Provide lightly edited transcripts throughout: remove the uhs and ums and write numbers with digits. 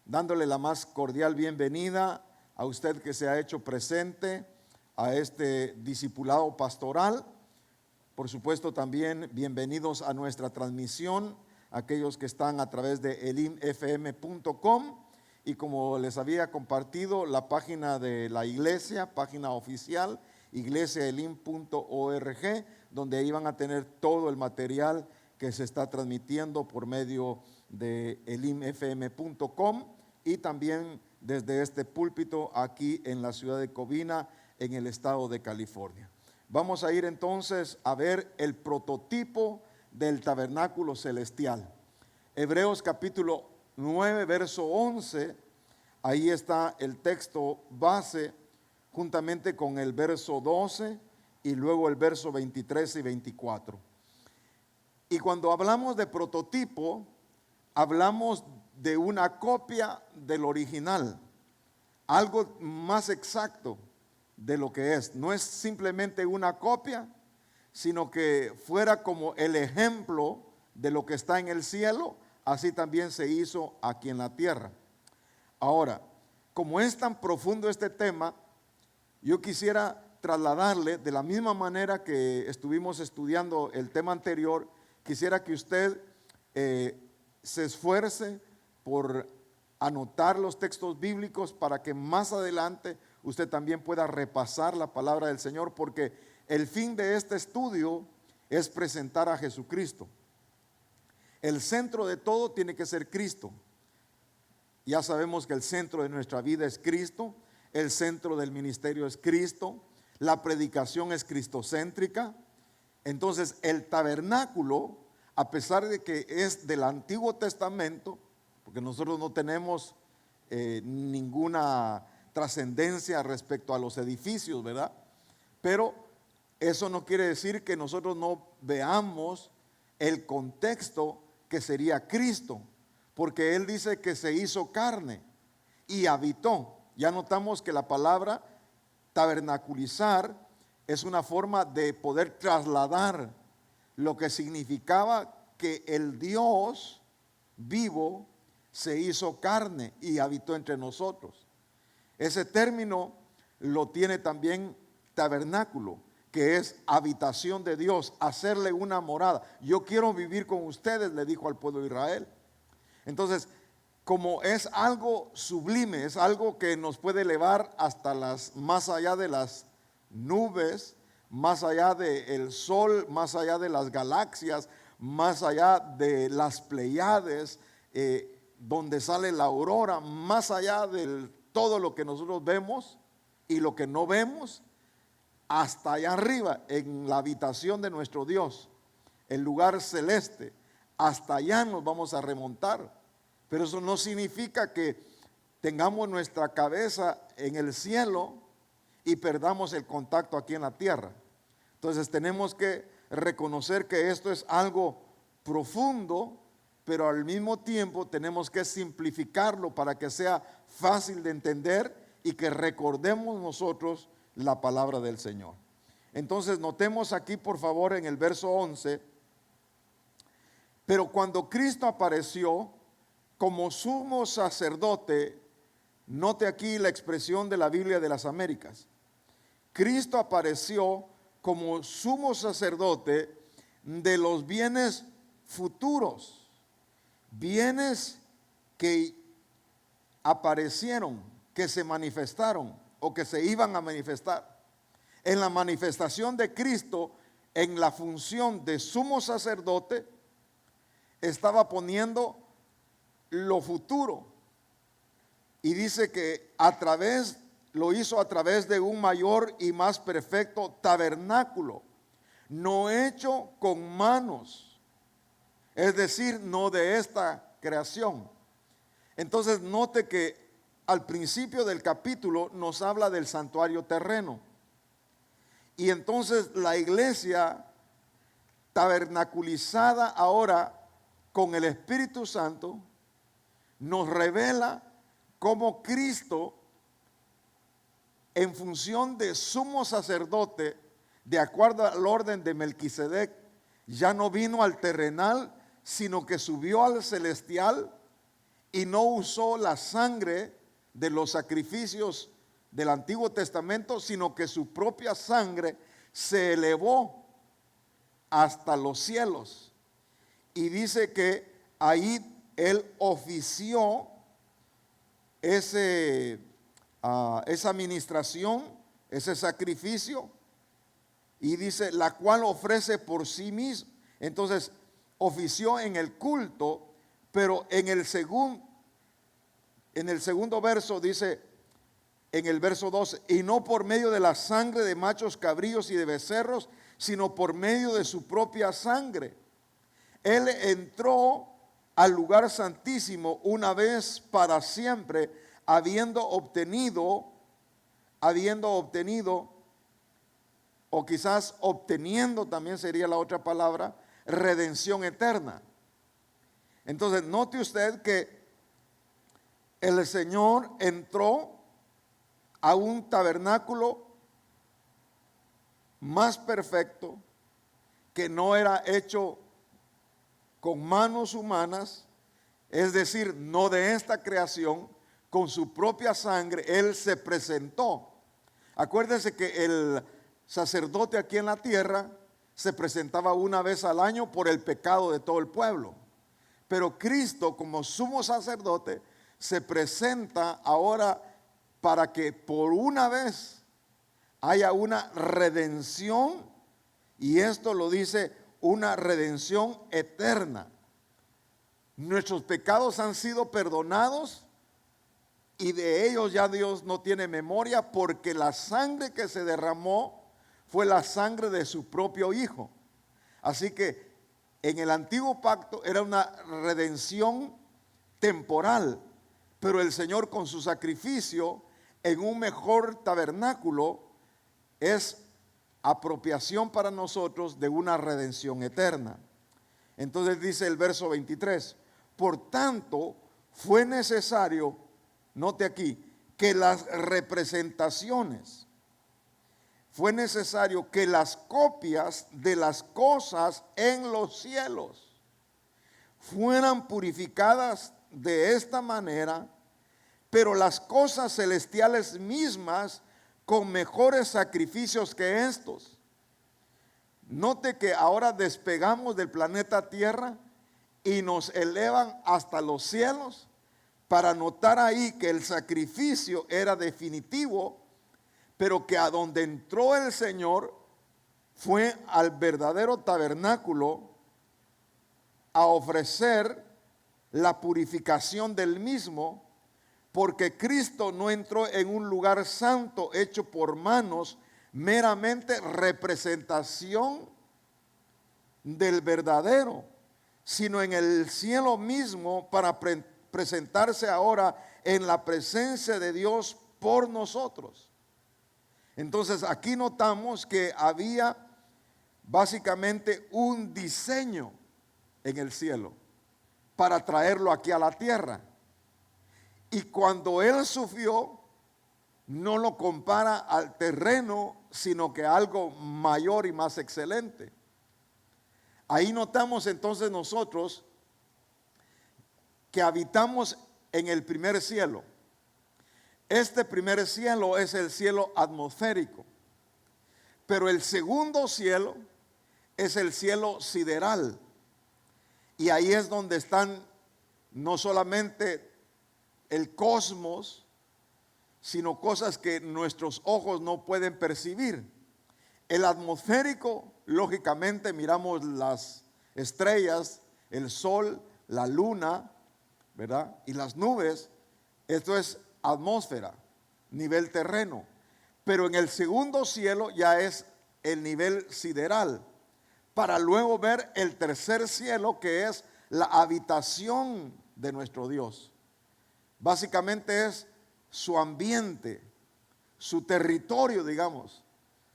dándole la más cordial bienvenida a usted que se ha hecho presente a este discipulado pastoral. Por supuesto, también bienvenidos a nuestra transmisión, aquellos que están a través de elimfm.com, y como les había compartido, la página de la iglesia, página oficial, iglesiaelim.org, donde ahí van a tener todo el material que se está transmitiendo por medio de elimfm.com y también desde este púlpito aquí en la ciudad de Covina, en el estado de California. Vamos a ir entonces a ver el prototipo del tabernáculo celestial. Hebreos capítulo 9, verso 11, ahí está el texto base juntamente con el verso 12 y luego el verso 23 y 24. Y cuando hablamos de prototipo, hablamos de una copia del original, algo más exacto de lo que es. No es simplemente una copia, sino que fuera como el ejemplo de lo que está en el cielo, así también se hizo aquí en la tierra. Ahora, como es tan profundo este tema, yo quisiera trasladarle de la misma manera que estuvimos estudiando el tema anterior. Quisiera que usted se esfuerce por anotar los textos bíblicos para que más adelante usted también pueda repasar la palabra del Señor, porque el fin de este estudio es presentar a Jesucristo. El centro de todo tiene que ser Cristo. Ya sabemos que el centro de nuestra vida es Cristo, el centro del ministerio es Cristo, la predicación es cristocéntrica. Entonces el tabernáculo, a pesar de que es del Antiguo Testamento, porque nosotros no tenemos ninguna trascendencia respecto a los edificios, ¿verdad? Pero eso no quiere decir que nosotros no veamos el contexto que sería Cristo, porque Él dice que se hizo carne y habitó. Ya notamos que la palabra tabernaculizar es una forma de poder trasladar lo que significaba que el Dios vivo se hizo carne y habitó entre nosotros. Ese término lo tiene también tabernáculo, que es habitación de Dios, hacerle una morada. Yo quiero vivir con ustedes, le dijo al pueblo de Israel. Entonces, como es algo sublime, es algo que nos puede elevar hasta más allá de las nubes, más allá del sol, más allá de las galaxias, más allá de las Pleiades, donde sale la aurora, más allá de todo lo que nosotros vemos y lo que no vemos, hasta allá arriba, en la habitación de nuestro Dios, el lugar celeste, hasta allá nos vamos a remontar. Pero eso no significa que tengamos nuestra cabeza en el cielo y perdamos el contacto aquí en la tierra. Entonces tenemos que reconocer que esto es algo profundo, pero al mismo tiempo tenemos que simplificarlo para que sea fácil de entender y que recordemos nosotros la palabra del Señor. Entonces notemos aquí por favor en el verso 11, pero cuando Cristo apareció como sumo sacerdote, note aquí la expresión de la Biblia de las Américas. Cristo apareció como sumo sacerdote de los bienes futuros, bienes que aparecieron, que se manifestaron o que se iban a manifestar. En la manifestación de Cristo, en la función de sumo sacerdote, estaba poniendo lo futuro, y dice que lo hizo a través de un mayor y más perfecto tabernáculo, no hecho con manos, es decir, no de esta creación. Entonces note que al principio del capítulo nos habla del santuario terreno, y entonces la iglesia tabernaculizada ahora con el Espíritu Santo nos revela cómo Cristo, en función de sumo sacerdote, de acuerdo al orden de Melquisedec, ya no vino al terrenal, sino que subió al celestial y no usó la sangre de los sacrificios del Antiguo Testamento, sino que su propia sangre se elevó hasta los cielos. Y dice que ahí él ofició esa ministración, ese sacrificio, y dice, la cual ofrece por sí mismo. Entonces, ofició en el culto, pero en el segundo verso dice, en el verso 12, y no por medio de la sangre de machos cabríos y de becerros, sino por medio de su propia sangre. Él entró al lugar santísimo una vez para siempre, habiendo obtenido, o quizás obteniendo también sería la otra palabra, redención eterna. Entonces, note usted que el Señor entró a un tabernáculo más perfecto, que no era hecho con manos humanas, es decir, no de esta creación. Con su propia sangre Él se presentó. Acuérdense que el sacerdote aquí en la tierra se presentaba una vez al año por el pecado de todo el pueblo, pero Cristo, como sumo sacerdote, se presenta ahora para que por una vez haya una redención, y esto lo dice, una redención eterna. Nuestros pecados han sido perdonados y de ellos ya Dios no tiene memoria, porque la sangre que se derramó fue la sangre de su propio Hijo. Así que en el antiguo pacto era una redención temporal, pero el Señor con su sacrificio en un mejor tabernáculo es apropiación para nosotros de una redención eterna. Entonces dice el verso 23, por tanto fue necesario, note aquí, que las representaciones, fue necesario que las copias de las cosas en los cielos fueran purificadas de esta manera, pero las cosas celestiales mismas con mejores sacrificios que estos. Note que ahora despegamos del planeta Tierra y nos elevan hasta los cielos, para notar ahí que el sacrificio era definitivo, pero que a donde entró el Señor fue al verdadero tabernáculo a ofrecer la purificación del mismo, porque Cristo no entró en un lugar santo hecho por manos, meramente representación del verdadero, sino en el cielo mismo, para presentarse ahora en la presencia de Dios por nosotros. Entonces aquí notamos que había básicamente un diseño en el cielo para traerlo aquí a la tierra. Y cuando Él sufrió, no lo compara al terreno, sino que a algo mayor y más excelente. Ahí notamos entonces nosotros que habitamos en el primer cielo. Este primer cielo es el cielo atmosférico, pero el segundo cielo es el cielo sideral. Y ahí es donde están no solamente el cosmos, sino cosas que nuestros ojos no pueden percibir. El atmosférico, lógicamente, miramos las estrellas, el sol, la luna, ¿verdad? Y las nubes. Esto es atmósfera, nivel terreno. Pero en el segundo cielo ya es el nivel sideral, para luego ver el tercer cielo, que es la habitación de nuestro Dios. Básicamente es su ambiente, su territorio, digamos,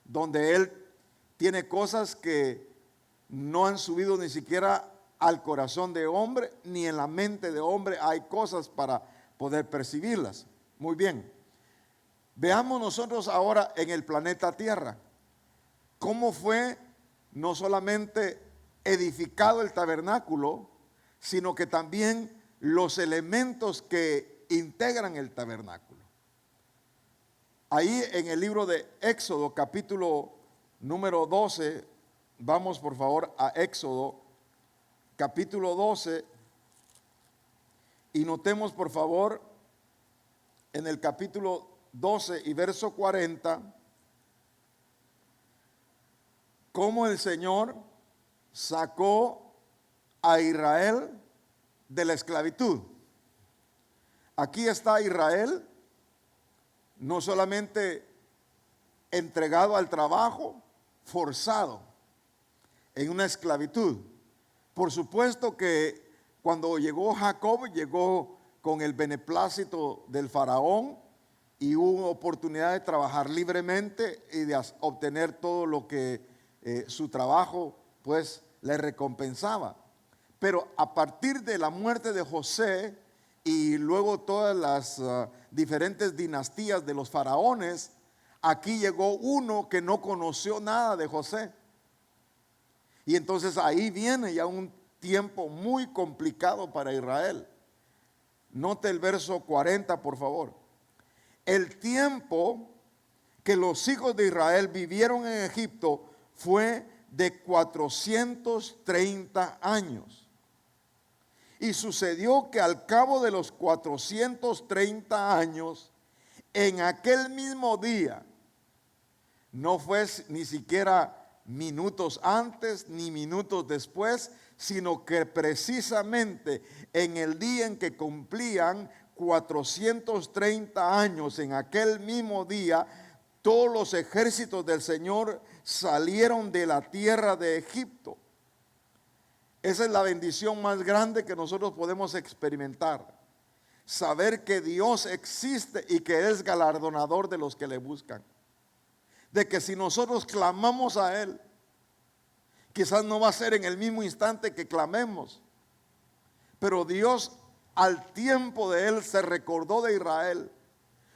donde Él tiene cosas que no han subido ni siquiera al corazón de hombre, ni en la mente de hombre hay cosas para poder percibirlas. Muy bien, veamos nosotros ahora en el planeta Tierra cómo fue no solamente edificado el tabernáculo, sino que también los elementos que integran el tabernáculo. Ahí en el libro de Éxodo, capítulo número 12, vamos por favor a Éxodo, capítulo 12, y notemos por favor en el capítulo 12 y verso 40, cómo el Señor sacó a Israel de la esclavitud. Aquí está Israel, no solamente entregado al trabajo, forzado en una esclavitud. Por supuesto que cuando llegó Jacob, llegó con el beneplácito del faraón y hubo oportunidad de trabajar libremente y de obtener todo lo que su trabajo pues le recompensaba. Pero a partir de la muerte de José y luego todas las diferentes dinastías de los faraones, aquí llegó uno que no conoció nada de José. Y entonces ahí viene ya un tiempo muy complicado para Israel. Note el verso 40, por favor. El tiempo que los hijos de Israel vivieron en Egipto fue de 430 años. Y sucedió que al cabo de los 430 años, en aquel mismo día, no fue ni siquiera minutos antes ni minutos después, sino que precisamente en el día en que cumplían 430 años, en aquel mismo día, todos los ejércitos del Señor salieron de la tierra de Egipto. Esa es la bendición más grande que nosotros podemos experimentar. Saber que Dios existe y que es galardonador de los que le buscan. De que si nosotros clamamos a Él, quizás no va a ser en el mismo instante que clamemos, pero Dios al tiempo de Él se recordó de Israel,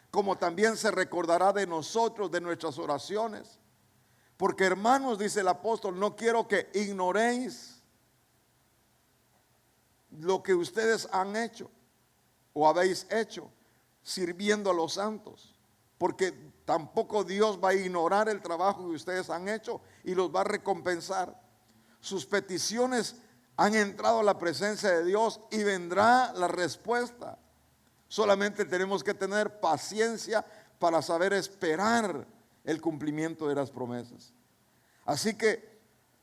como también se recordará de nosotros, de nuestras oraciones. Porque hermanos, dice el apóstol, no quiero que ignoréis lo que ustedes han hecho o habéis hecho sirviendo a los santos, porque tampoco Dios va a ignorar el trabajo que ustedes han hecho y los va a recompensar. Sus peticiones han entrado a la presencia de Dios y vendrá la respuesta. Solamente tenemos que tener paciencia para saber esperar el cumplimiento de las promesas. Así que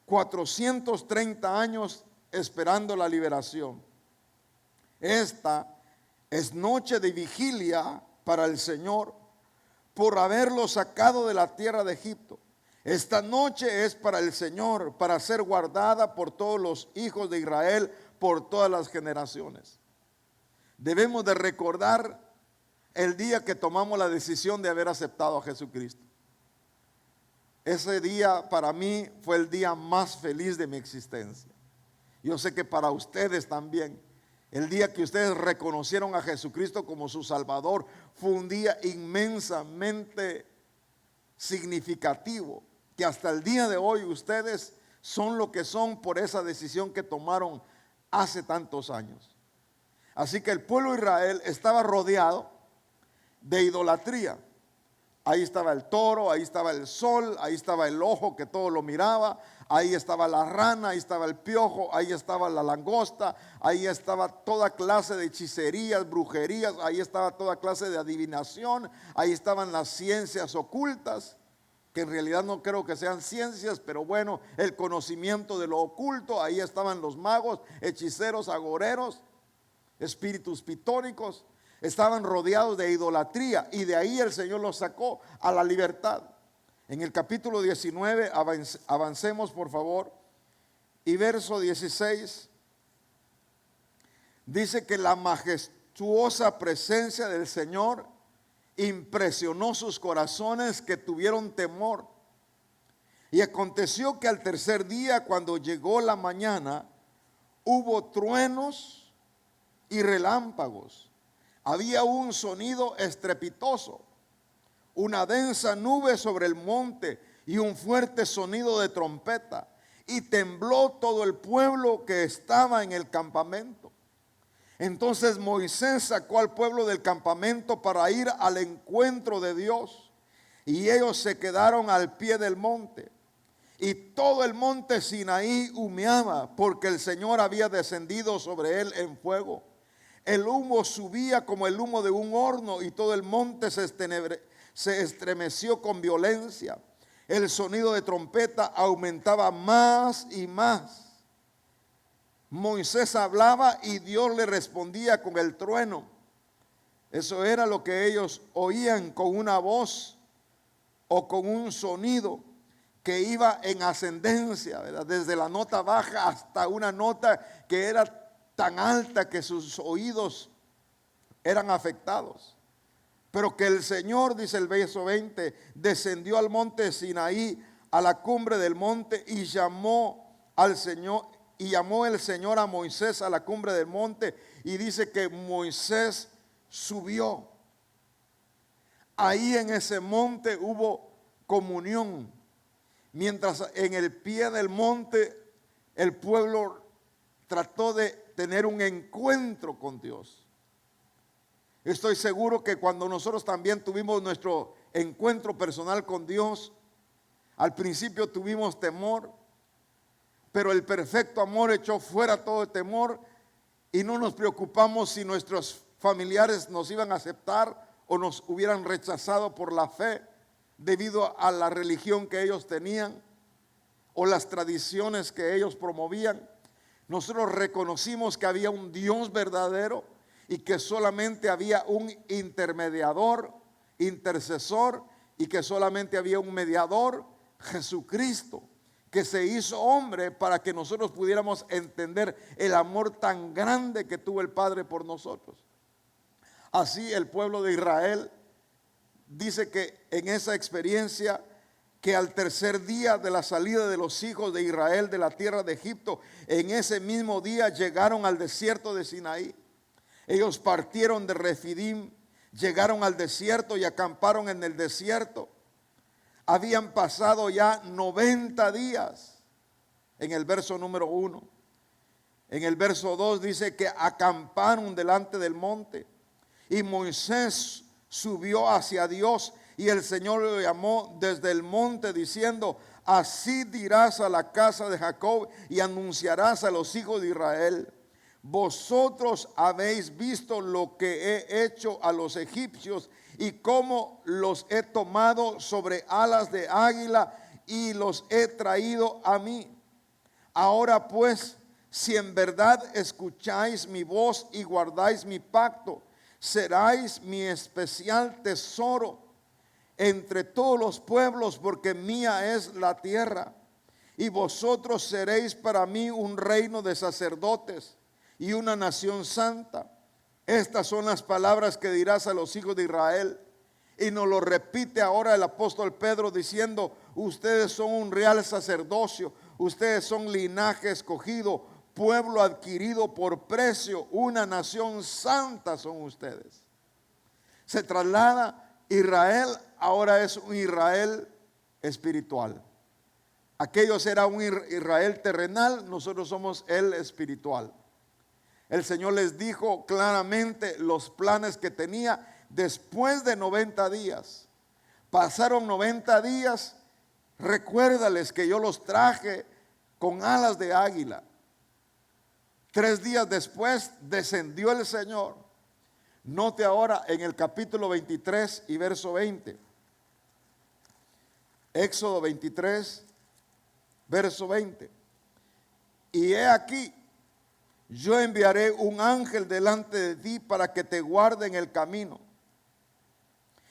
430 años esperando la liberación. Esta es noche de vigilia para el Señor por haberlo sacado de la tierra de Egipto. Esta noche es para el Señor, para ser guardada por todos los hijos de Israel, por todas las generaciones. Debemos de recordar el día que tomamos la decisión de haber aceptado a Jesucristo. Ese día para mí fue el día más feliz de mi existencia. Yo sé que para ustedes también. El día que ustedes reconocieron a Jesucristo como su Salvador fue un día inmensamente significativo, que hasta el día de hoy ustedes son lo que son por esa decisión que tomaron hace tantos años. Así que el pueblo de Israel estaba rodeado de idolatría. Ahí estaba el toro, ahí estaba el sol, ahí estaba el ojo que todo lo miraba, ahí estaba la rana, ahí estaba el piojo, ahí estaba la langosta, ahí estaba toda clase de hechicerías, brujerías, ahí estaba toda clase de adivinación, ahí estaban las ciencias ocultas, que en realidad no creo que sean ciencias, pero bueno, el conocimiento de lo oculto, ahí estaban los magos, hechiceros, agoreros, espíritus pitónicos. Estaban rodeados de idolatría y de ahí el Señor los sacó a la libertad. En el capítulo 19, avancemos por favor, y verso 16, dice que la majestuosa presencia del Señor impresionó sus corazones, que tuvieron temor. Y aconteció que al tercer día, cuando llegó la mañana, hubo truenos y relámpagos. Había un sonido estrepitoso, una densa nube sobre el monte y un fuerte sonido de trompeta. Y tembló todo el pueblo que estaba en el campamento. Entonces Moisés sacó al pueblo del campamento para ir al encuentro de Dios, y ellos se quedaron al pie del monte. Y todo el monte Sinaí humeaba, porque el Señor había descendido sobre él en fuego. El humo subía como el humo de un horno, y todo el monte se estremeció con violencia. El sonido de trompeta aumentaba más y más. Moisés hablaba y Dios le respondía con el trueno. Eso era lo que ellos oían, con una voz o con un sonido que iba en ascendencia, ¿verdad? Desde la nota baja hasta una nota que era tan alta que sus oídos eran afectados. Pero que el Señor, dice el verso 20, descendió al monte Sinaí, a la cumbre del monte, y llamó el Señor a Moisés a la cumbre del monte, y dice que Moisés subió. Ahí en ese monte hubo comunión, mientras en el pie del monte el pueblo trató de tener un encuentro con Dios. Estoy seguro que cuando nosotros también tuvimos nuestro encuentro personal con Dios, al principio tuvimos temor, pero el perfecto amor echó fuera todo temor, y no nos preocupamos si nuestros familiares nos iban a aceptar o nos hubieran rechazado por la fe debido a la religión que ellos tenían o las tradiciones que ellos promovían. Nosotros reconocimos que había un Dios verdadero y que solamente había un intermediador, intercesor, y que solamente había un mediador, Jesucristo, que se hizo hombre para que nosotros pudiéramos entender el amor tan grande que tuvo el Padre por nosotros. Así el pueblo de Israel dice que en esa experiencia, que al tercer día de la salida de los hijos de Israel de la tierra de Egipto, en ese mismo día llegaron al desierto de Sinaí. Ellos partieron de Refidim, llegaron al desierto y acamparon en el desierto. Habían pasado ya 90 días en el verso número 1. En el verso 2 dice que acamparon delante del monte, y Moisés subió hacia Dios, y el Señor lo llamó desde el monte diciendo: así dirás a la casa de Jacob y anunciarás a los hijos de Israel: vosotros habéis visto lo que he hecho a los egipcios, y cómo los he tomado sobre alas de águila y los he traído a mí. Ahora pues, si en verdad escucháis mi voz y guardáis mi pacto, seráis mi especial tesoro entre todos los pueblos, porque mía es la tierra, y vosotros seréis para mí un reino de sacerdotes y una nación santa. Estas son las palabras que dirás a los hijos de Israel. Y nos lo repite ahora el apóstol Pedro diciendo: ustedes son un real sacerdocio, ustedes son linaje escogido, pueblo adquirido por precio, una nación santa son ustedes. Se traslada Israel, ahora es un Israel espiritual. Aquellos era un Israel terrenal, nosotros somos el espiritual. El Señor les dijo claramente los planes que tenía después de 90 días. Pasaron 90 días, recuérdales que yo los traje con alas de águila. 3 días después descendió el Señor. Note ahora en el capítulo 23 y verso 20. Éxodo 23, verso 20. Y he aquí, yo enviaré un ángel delante de ti para que te guarde en el camino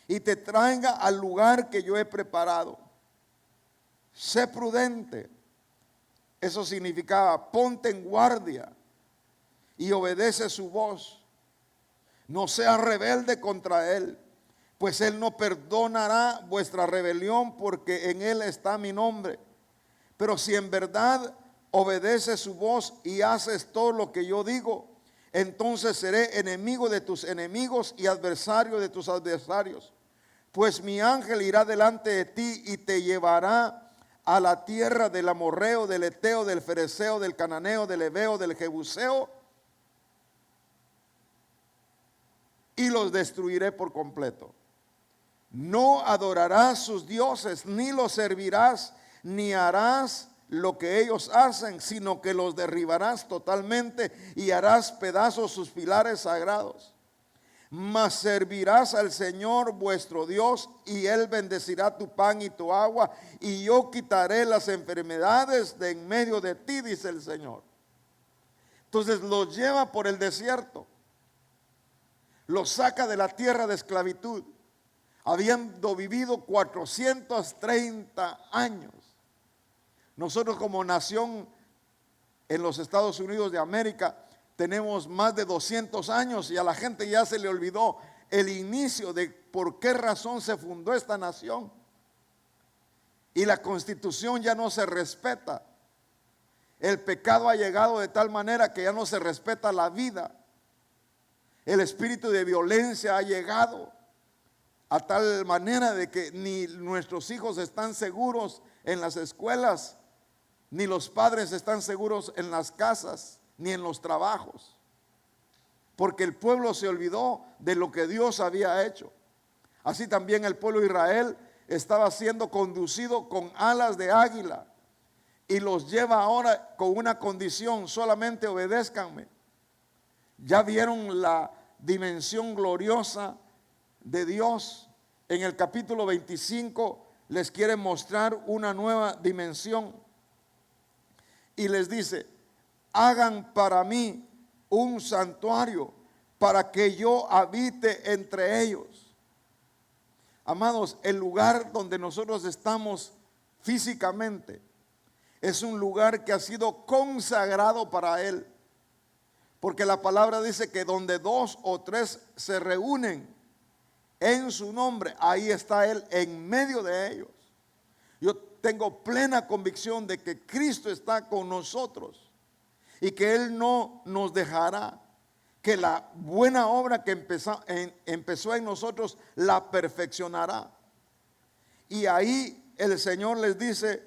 y te traiga al lugar que yo he preparado. Sé prudente. Eso significaba: ponte en guardia y obedece su voz. No seas rebelde contra él, pues él no perdonará vuestra rebelión, porque en él está mi nombre. Pero si en verdad obedeces su voz y haces todo lo que yo digo, entonces seré enemigo de tus enemigos y adversario de tus adversarios. Pues mi ángel irá delante de ti y te llevará a la tierra del amorreo, del eteo, del fereceo, del cananeo, del heveo, del jebuseo y los destruiré por completo. No adorarás sus dioses, ni los servirás, ni harás lo que ellos hacen, sino que los derribarás totalmente y harás pedazos sus pilares sagrados. Mas servirás al Señor vuestro Dios, y Él bendecirá tu pan y tu agua, y yo quitaré las enfermedades de en medio de ti, dice el Señor. Entonces los lleva por el desierto, los saca de la tierra de esclavitud, habiendo vivido 430 años. Nosotros como nación en los Estados Unidos de América tenemos más de 200 años y a la gente ya se le olvidó el inicio de por qué razón se fundó esta nación. Y la Constitución ya no se respeta. El pecado ha llegado de tal manera que ya no se respeta la vida. El espíritu de violencia ha llegado a tal manera de que ni nuestros hijos están seguros en las escuelas, ni los padres están seguros en las casas, ni en los trabajos, porque el pueblo se olvidó de lo que Dios había hecho. Así también el pueblo de Israel estaba siendo conducido con alas de águila, y los lleva ahora con una condición: solamente obedézcanme. Ya vieron la dimensión gloriosa de Dios. En el capítulo 25 les quiere mostrar una nueva dimensión y les dice: hagan para mí un santuario para que yo habite entre ellos. Amados, el lugar donde nosotros estamos físicamente es un lugar que ha sido consagrado para Él, porque la palabra dice que donde 2 o 3 se reúnen en su nombre, ahí está Él en medio de ellos. Yo tengo plena convicción de que Cristo está con nosotros y que Él no nos dejará, que la buena obra que empezó en nosotros la perfeccionará. Y ahí el Señor les dice: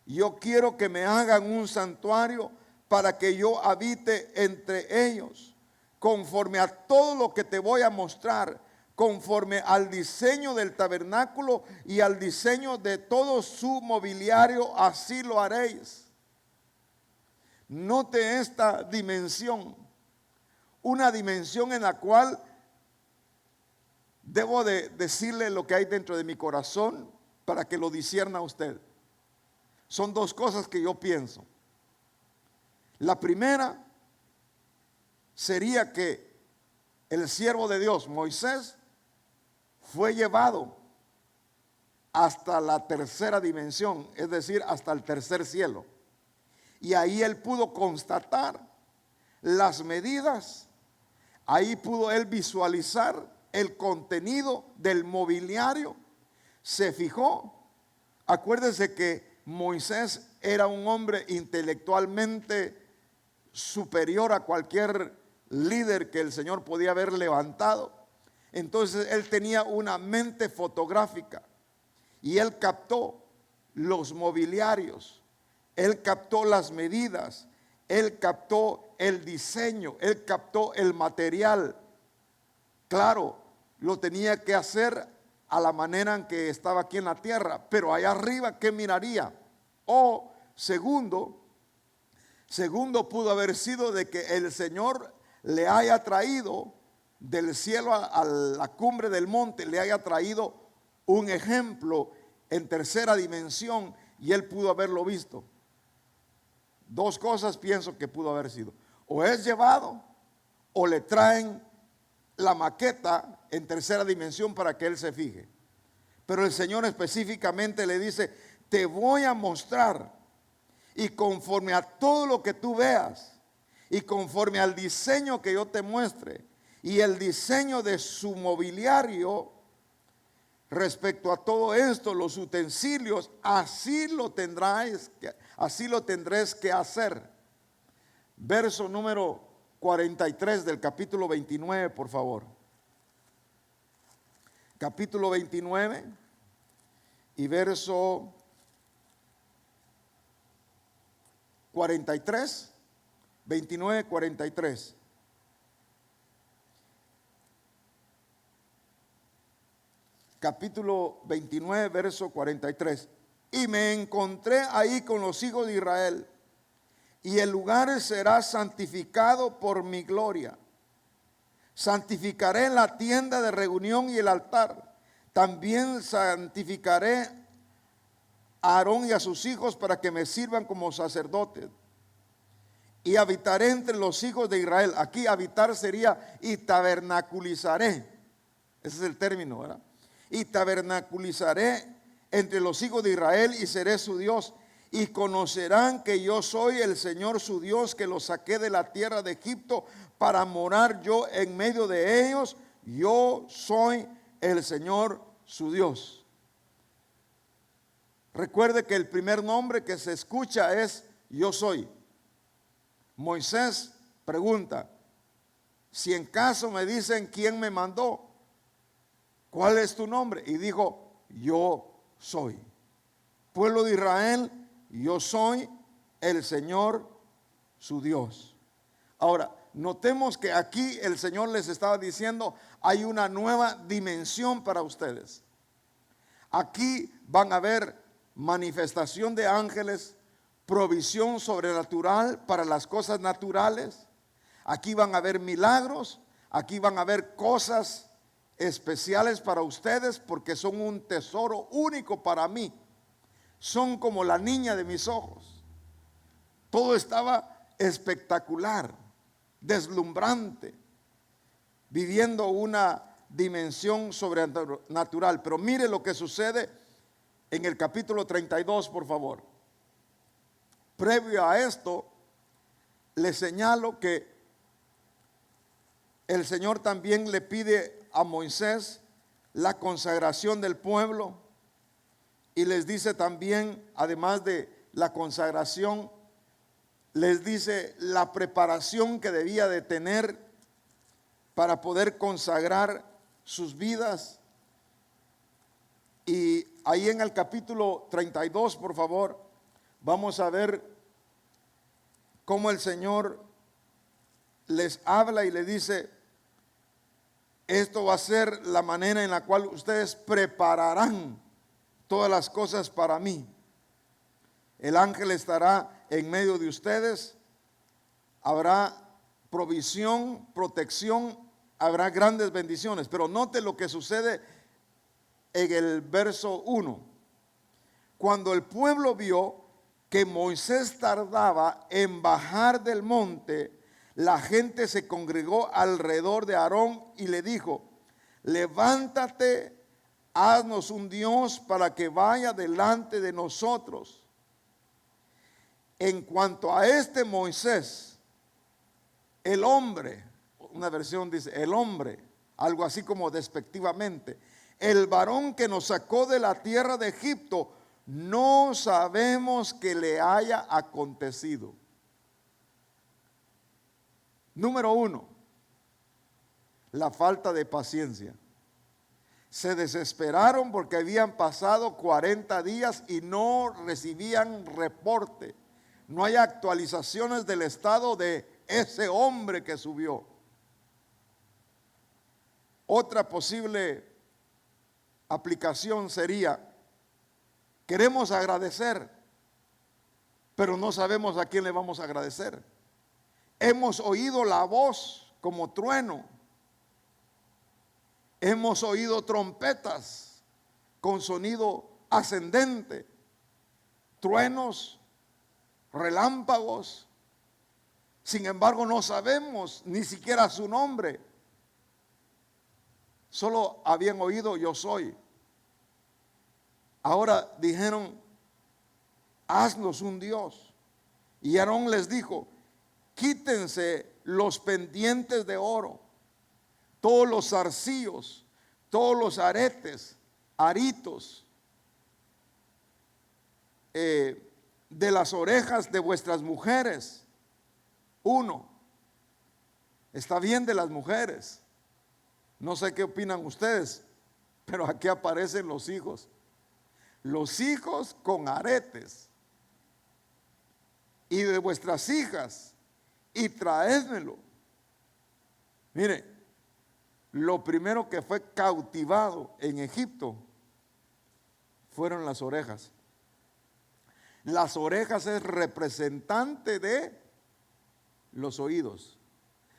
yo quiero que me hagan un santuario para que yo habite entre ellos, conforme a todo lo que te voy a mostrar, conforme al diseño del tabernáculo y al diseño de todo su mobiliario, así lo haréis. Note esta dimensión, una dimensión en la cual debo de decirle lo que hay dentro de mi corazón para que lo discierna usted. Son 2 cosas que yo pienso. La primera sería que el siervo de Dios, Moisés, fue llevado hasta la tercera dimensión, es decir, hasta el tercer cielo. Y ahí él pudo constatar las medidas, ahí pudo él visualizar el contenido del mobiliario. Se fijó. Acuérdense que Moisés era un hombre intelectualmente superior a cualquier líder que el Señor podía haber levantado. Entonces él tenía una mente fotográfica y él captó los mobiliarios, él captó las medidas, él captó el diseño, él captó el material. Claro, lo tenía que hacer a la manera en que estaba aquí en la tierra, pero allá arriba, ¿qué miraría? O segundo pudo haber sido de que el Señor le haya traído del cielo a la cumbre del monte, le haya traído un ejemplo en tercera dimensión y él pudo haberlo visto. 2 cosas pienso que pudo haber sido: o es llevado o le traen la maqueta en tercera dimensión para que él se fije. Pero el Señor específicamente le dice: te voy a mostrar, y conforme a todo lo que tú veas y conforme al diseño que yo te muestre y el diseño de su mobiliario, respecto a todo esto, los utensilios, así lo tendréis que hacer. Verso número 43 del capítulo 29, por favor. Capítulo 29 y verso 43, 29, 43. capítulo 29, verso 43. Y me encontré ahí con los hijos de Israel, y el lugar será santificado por mi gloria. Santificaré la tienda de reunión y el altar. También santificaré a Aarón y a sus hijos para que me sirvan como sacerdotes. Y habitaré entre los hijos de Israel. Aquí habitar sería y tabernaculizaré. Ese es el término, ¿verdad? Y tabernaculizaré entre los hijos de Israel y seré su Dios. Y conocerán que yo soy el Señor su Dios, que los saqué de la tierra de Egipto para morar yo en medio de ellos. Yo soy el Señor su Dios. Recuerde que el primer nombre que se escucha es yo soy. Moisés pregunta: si en caso me dicen quién me mandó, ¿cuál es tu nombre? Y dijo: yo soy. Pueblo de Israel, yo soy el Señor su Dios. Ahora, notemos que aquí el Señor les estaba diciendo: hay una nueva dimensión para ustedes. Aquí van a ver manifestación de ángeles, provisión sobrenatural para las cosas naturales. Aquí van a ver milagros, aquí van a ver cosas especiales para ustedes, porque son un tesoro único para mí. Son como la niña de mis ojos. Todo estaba espectacular, deslumbrante, viviendo una dimensión sobrenatural. Pero mire lo que sucede en el capítulo 32, por favor. Previo a esto, le señalo que el Señor también le pide a Moisés la consagración del pueblo, y les dice también, además de la consagración, les dice la preparación que debía de tener para poder consagrar sus vidas. Y ahí en el capítulo 32, por favor, vamos a ver cómo el Señor les habla y le dice: esto va a ser la manera en la cual ustedes prepararán todas las cosas para mí. El ángel estará en medio de ustedes, habrá provisión, protección, habrá grandes bendiciones. Pero note lo que sucede en el verso 1. Cuando el pueblo vio que Moisés tardaba en bajar del monte, la gente se congregó alrededor de Aarón y le dijo: levántate, haznos un Dios para que vaya delante de nosotros. En cuanto a este Moisés, el hombre, una versión dice el hombre, algo así como despectivamente, el varón que nos sacó de la tierra de Egipto, no sabemos qué le haya acontecido. Número 1, la falta de paciencia. Se desesperaron porque habían pasado 40 días y no recibían reporte. No hay actualizaciones del estado de ese hombre que subió. Otra posible aplicación sería: queremos agradecer, pero no sabemos a quién le vamos a agradecer. Hemos oído la voz como trueno. Hemos oído trompetas con sonido ascendente, truenos, relámpagos. Sin embargo, no sabemos ni siquiera su nombre. Solo habían oído yo soy. Ahora dijeron: haznos un Dios. Y Aarón les dijo: quítense los pendientes de oro, todos los zarcillos, todos los aretes, aritos, de las orejas de vuestras mujeres. 1, está bien de las mujeres. No sé qué opinan ustedes, pero aquí aparecen los hijos. Los hijos con aretes. Y de vuestras hijas, y traédmelo. Mire, lo primero que fue cautivado en Egipto fueron las orejas. Las orejas es representante de los oídos.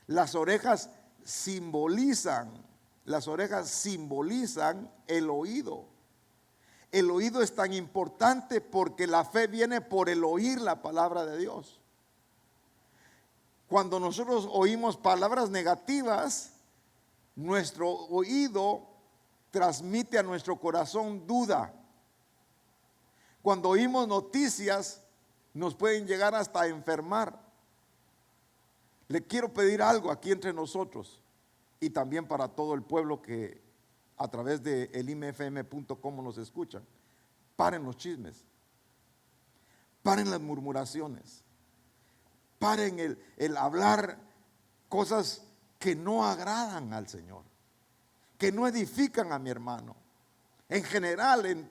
Las orejas simbolizan el oído. El oído es tan importante porque la fe viene por el oír la palabra de Dios. Cuando nosotros oímos palabras negativas, nuestro oído transmite a nuestro corazón duda. Cuando oímos noticias, nos pueden llegar hasta a enfermar. Le quiero pedir algo aquí entre nosotros y también para todo el pueblo que a través de elimfm.com nos escuchan. Paren los chismes, paren las murmuraciones, paren el hablar cosas que no agradan al Señor, que no edifican a mi hermano. En general, en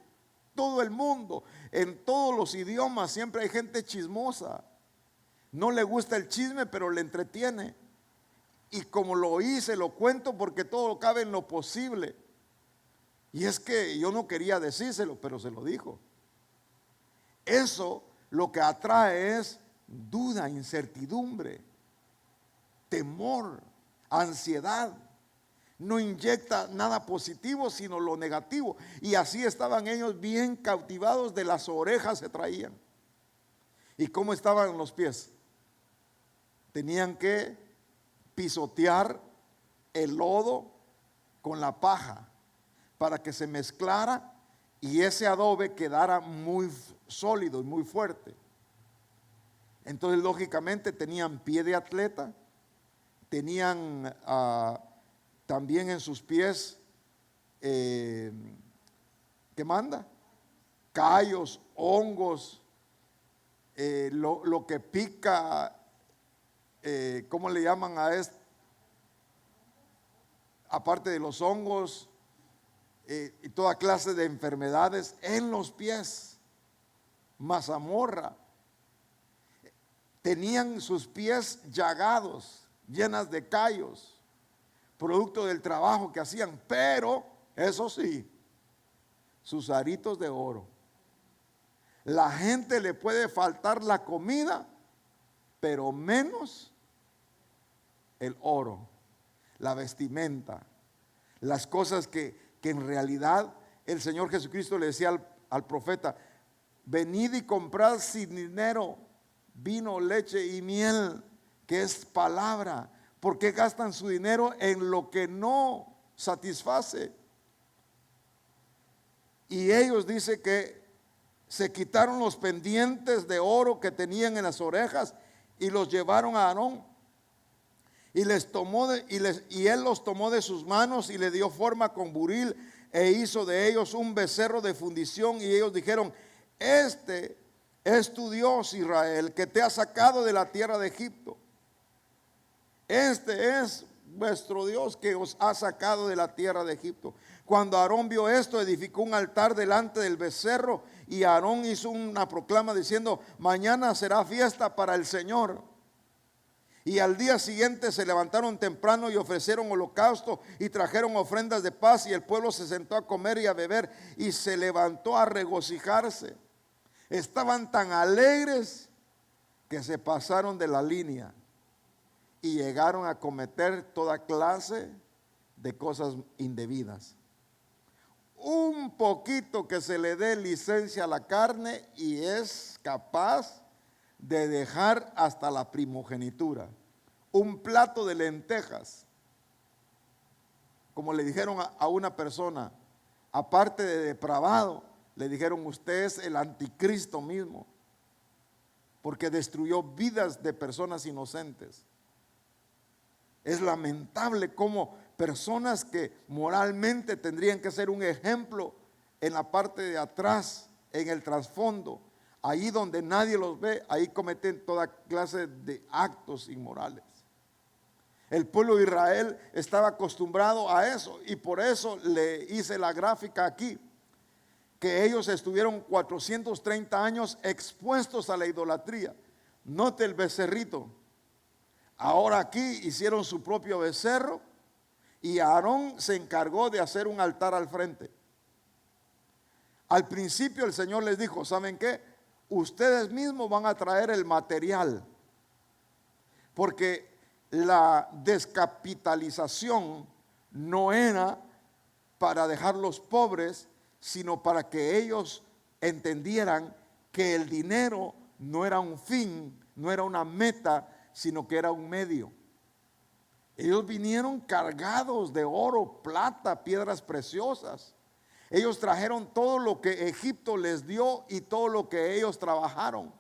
todo el mundo, en todos los idiomas, siempre hay gente chismosa. No le gusta el chisme, pero le entretiene. Y como lo oí, se lo cuento porque todo cabe en lo posible. Y es que yo no quería decírselo, pero se lo dijo. Eso lo que atrae es duda, incertidumbre, temor, ansiedad. No inyecta nada positivo, sino lo negativo. Y así estaban ellos bien cautivados, de las orejas se traían. ¿Y cómo estaban los pies? Tenían que pisotear el lodo con la paja para que se mezclara y ese adobe quedara muy sólido y muy fuerte. Entonces, lógicamente, tenían pie de atleta, tenían también en sus pies, ¿qué manda? Callos, hongos, lo que pica, ¿cómo le llaman a esto? Aparte de los hongos y toda clase de enfermedades en los pies, mazamorra. Tenían sus pies llagados, llenas de callos, producto del trabajo que hacían, pero eso sí, sus aritos de oro. La gente le puede faltar la comida, pero menos el oro, la vestimenta, las cosas que en realidad el Señor Jesucristo le decía al profeta: venid y comprad sin dinero vino, leche y miel, que es palabra. ¿Por qué gastan su dinero en lo que no satisface? Y ellos, dice que se quitaron los pendientes de oro que tenían en las orejas y los llevaron a Aarón. Y él los tomó de sus manos y le dio forma con buril e hizo de ellos un becerro de fundición. Y ellos dijeron: este es tu Dios, Israel, que te ha sacado de la tierra de Egipto. Este es vuestro Dios que os ha sacado de la tierra de Egipto. Cuando Aarón vio esto, edificó un altar delante del becerro, y Aarón hizo una proclama diciendo: mañana será fiesta para el Señor. Y al día siguiente se levantaron temprano y ofrecieron holocausto y trajeron ofrendas de paz, y el pueblo se sentó a comer y a beber y se levantó a regocijarse. Estaban tan alegres que se pasaron de la línea y llegaron a cometer toda clase de cosas indebidas. Un poquito que se le dé licencia a la carne y es capaz de dejar hasta la primogenitura. Un plato de lentejas, como le dijeron a una persona, aparte de depravado, le dijeron: usted es el anticristo mismo, porque destruyó vidas de personas inocentes. Es lamentable cómo personas que moralmente tendrían que ser un ejemplo en la parte de atrás, en el trasfondo, ahí donde nadie los ve, ahí cometen toda clase de actos inmorales. El pueblo de Israel estaba acostumbrado a eso, y por eso le hice la gráfica aquí, que ellos estuvieron 430 años expuestos a la idolatría. Note el becerrito. Ahora aquí hicieron su propio becerro y Aarón se encargó de hacer un altar al frente. Al principio el Señor les dijo, ¿saben qué? Ustedes mismos van a traer el material, porque la descapitalización no era para dejarlos pobres, sino para que ellos entendieran que el dinero no era un fin, no era una meta, sino que era un medio. Ellos vinieron cargados de oro, plata, piedras preciosas. Ellos trajeron todo lo que Egipto les dio y todo lo que ellos trabajaron.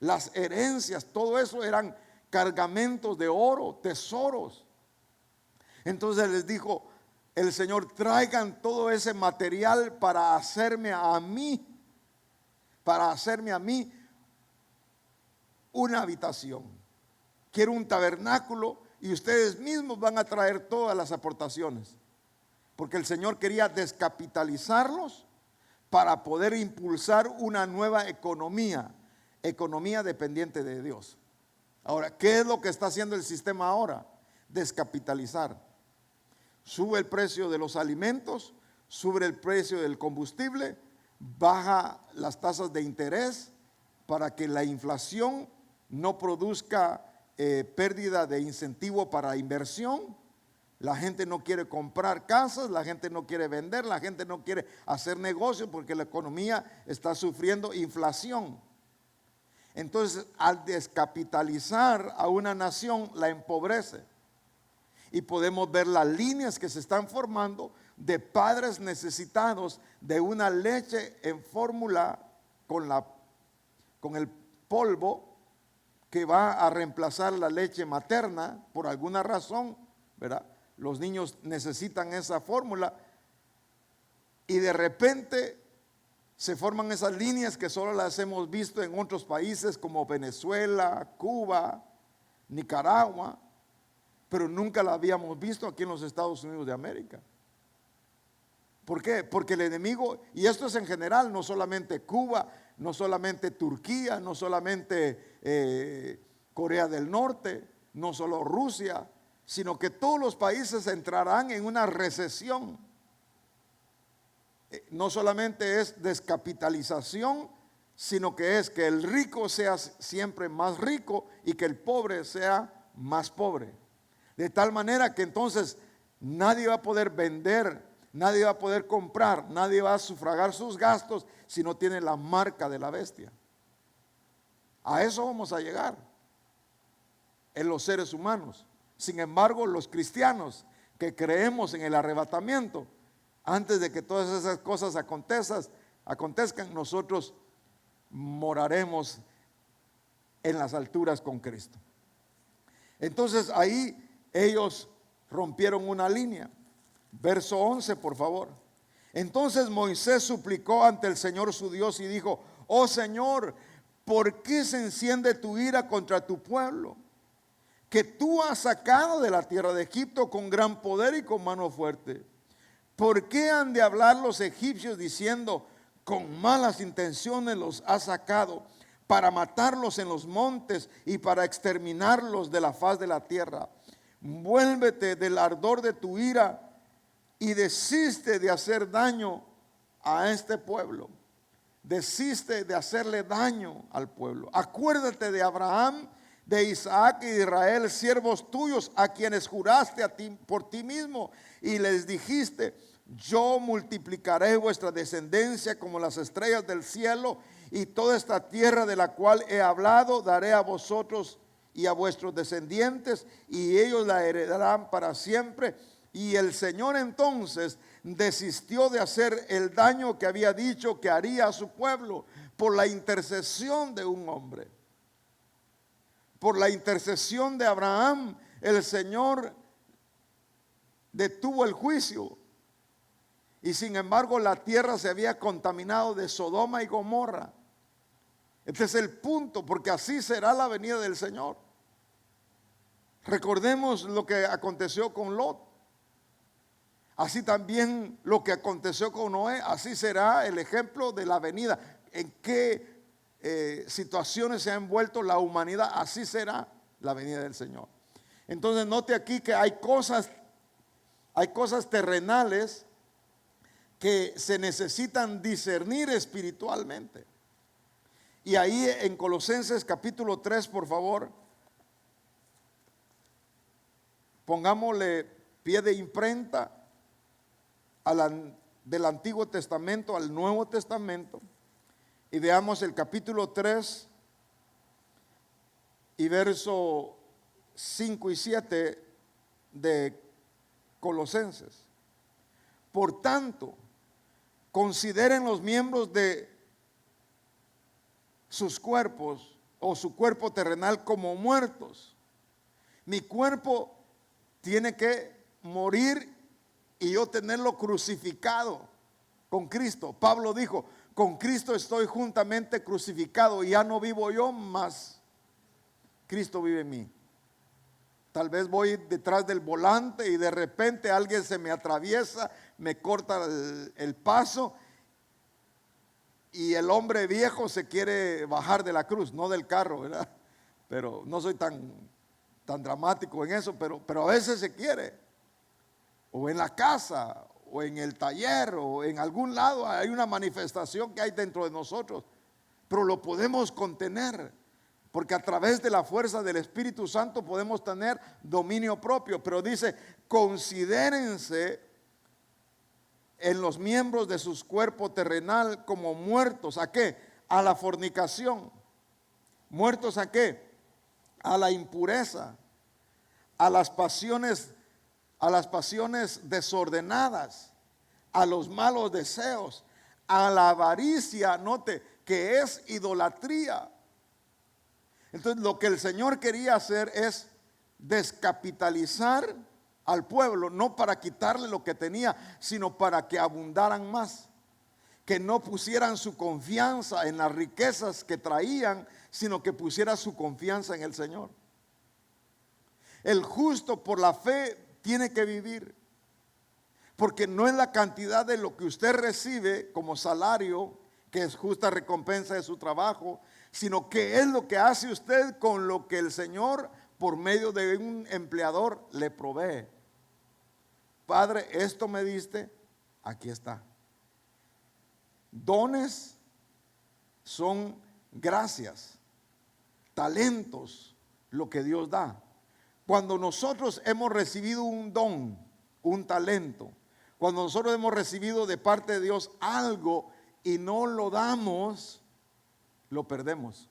Las herencias, todo eso eran cargamentos de oro, tesoros. Entonces les dijo el Señor, traigan todo ese material para hacerme a mí una habitación. Quiero un tabernáculo y ustedes mismos van a traer todas las aportaciones. Porque el Señor quería descapitalizarlos para poder impulsar una nueva economía dependiente de Dios. Ahora, ¿qué es lo que está haciendo el sistema ahora? Descapitalizar. Sube el precio de los alimentos, sube el precio del combustible, baja las tasas de interés para que la inflación no produzca pérdida de incentivo para inversión. La gente no quiere comprar casas, la gente no quiere vender, la gente no quiere hacer negocios porque la economía está sufriendo inflación. Entonces, al descapitalizar a una nación, la empobrece. Y podemos ver las líneas que se están formando de padres necesitados de una leche en fórmula con el polvo que va a reemplazar la leche materna por alguna razón, ¿verdad? Los niños necesitan esa fórmula y de repente se forman esas líneas que solo las hemos visto en otros países como Venezuela, Cuba, Nicaragua, pero nunca la habíamos visto aquí en los Estados Unidos de América. ¿Por qué? Porque el enemigo, y esto es en general, no solamente Cuba, no solamente Turquía, no solamente Corea del Norte, no solo Rusia, sino que todos los países entrarán en una recesión. No solamente es descapitalización, sino que es que el rico sea siempre más rico y que el pobre sea más pobre. De tal manera que entonces nadie va a poder vender, nadie va a poder comprar, nadie va a sufragar sus gastos si no tiene la marca de la bestia. A eso vamos a llegar en los seres humanos. Sin embargo, los cristianos que creemos en el arrebatamiento, antes de que todas esas cosas acontezcan, nosotros moraremos en las alturas con Cristo. Entonces ahí ellos rompieron una línea. Verso 11, por favor. Entonces Moisés suplicó ante el Señor su Dios y dijo: oh Señor, ¿por qué se enciende tu ira contra tu pueblo, que tú has sacado de la tierra de Egipto con gran poder y con mano fuerte? ¿Por qué han de hablar los egipcios diciendo: con malas intenciones los has sacado, para matarlos en los montes y para exterminarlos de la faz de la tierra? Vuélvete del ardor de tu ira y desiste de hacer daño a este pueblo. Desiste de hacerle daño al pueblo. Acuérdate de Abraham, de Isaac y de Israel, siervos tuyos, a quienes juraste a ti, por ti mismo, y les dijiste: yo multiplicaré vuestra descendencia como las estrellas del cielo, y toda esta tierra de la cual he hablado daré a vosotros y a vuestros descendientes, y ellos la heredarán para siempre. Y el Señor entonces desistió de hacer el daño que había dicho que haría a su pueblo, por la intercesión de un hombre. Por la intercesión de Abraham, el Señor detuvo el juicio. Y sin embargo la tierra se había contaminado de Sodoma y Gomorra. Este es el punto, porque así será la venida del Señor. Recordemos lo que aconteció con Lot. Así también lo que aconteció con Noé, así será el ejemplo de la venida. En qué situaciones se ha envuelto la humanidad, así será la venida del Señor. Entonces note aquí que hay cosas Hay cosas terrenales que se necesitan discernir espiritualmente. Y ahí en Colosenses capítulo 3, por favor, pongámosle pie de imprenta del Antiguo Testamento al Nuevo Testamento y veamos el capítulo 3 y verso 5 y 7 de Colosenses. Por tanto, consideren los miembros de sus cuerpos o su cuerpo terrenal como muertos. Mi cuerpo tiene que morir y yo tenerlo crucificado con Cristo. Pablo dijo, con Cristo estoy juntamente crucificado y ya no vivo yo, mas Cristo vive en mí. Tal vez voy detrás del volante y de repente alguien se me atraviesa, me corta el paso y el hombre viejo se quiere bajar de la cruz, no del carro, ¿verdad? Pero no soy tan dramático en eso, pero a veces se quiere. O en la casa, o en el taller, o en algún lado hay una manifestación que hay dentro de nosotros, pero lo podemos contener. Porque a través de la fuerza del Espíritu Santo podemos tener dominio propio. Pero dice, considérense en los miembros de su cuerpo terrenal como muertos. ¿A qué? A la fornicación. ¿Muertos a qué? A la impureza, a las pasiones desordenadas, a los malos deseos, a la avaricia, note, que es idolatría. Entonces lo que el Señor quería hacer es descapitalizar al pueblo, no para quitarle lo que tenía, sino para que abundaran más, que no pusieran su confianza en las riquezas que traían, sino que pusiera su confianza en el Señor. El justo por la fe tiene que vivir, porque no es la cantidad de lo que usted recibe como salario, que es justa recompensa de su trabajo, sino que es lo que hace usted con lo que el Señor por medio de un empleador le provee. Padre, esto me diste, aquí está. Dones son gracias, talentos, lo que Dios da. Cuando nosotros hemos recibido un don, un talento, cuando nosotros hemos recibido de parte de Dios algo y no lo damos, lo perdemos.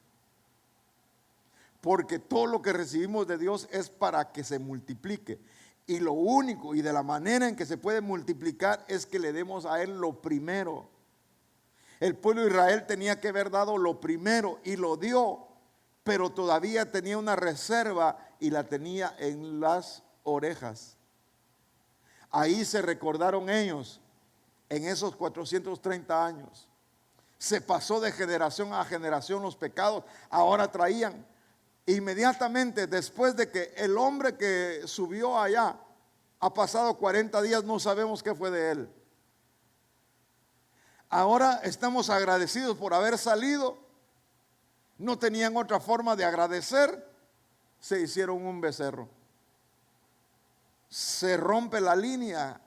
Porque todo lo que recibimos de Dios es para que se multiplique. Y lo único y de la manera en que se puede multiplicar es que le demos a Él lo primero. El pueblo de Israel tenía que haber dado lo primero y lo dio, pero todavía tenía una reserva y la tenía en las orejas. Ahí se recordaron ellos en esos 430 años. Se pasó de generación a generación los pecados. Ahora traían inmediatamente después de que el hombre que subió allá ha pasado 40 días, no sabemos qué fue de él. Ahora estamos agradecidos por haber salido. No tenían otra forma de agradecer. Se hicieron un becerro. Se rompe la línea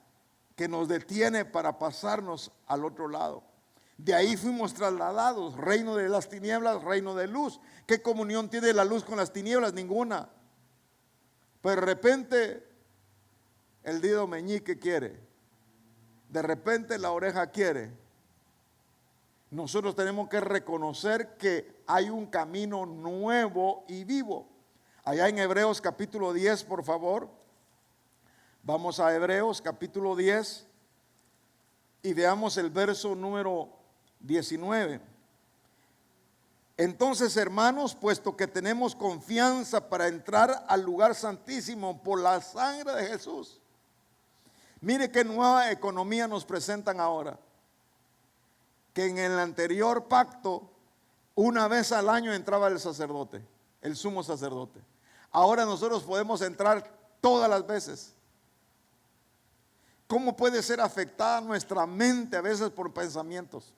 que nos detiene para pasarnos al otro lado. De ahí fuimos trasladados, reino de las tinieblas, reino de luz. ¿Qué comunión tiene la luz con las tinieblas? Ninguna. Pero de repente el dedo meñique quiere, de repente la oreja quiere. Nosotros tenemos que reconocer que hay un camino nuevo y vivo. Allá en Hebreos capítulo 10, por favor. Vamos a Hebreos capítulo 10 y veamos el verso número 19. Entonces, hermanos, puesto que tenemos confianza para entrar al lugar santísimo por la sangre de Jesús. Mire qué nueva economía nos presentan ahora. Que en el anterior pacto, una vez al año entraba el sacerdote, el sumo sacerdote. Ahora nosotros podemos entrar todas las veces. ¿Cómo puede ser afectada nuestra mente a veces por pensamientos?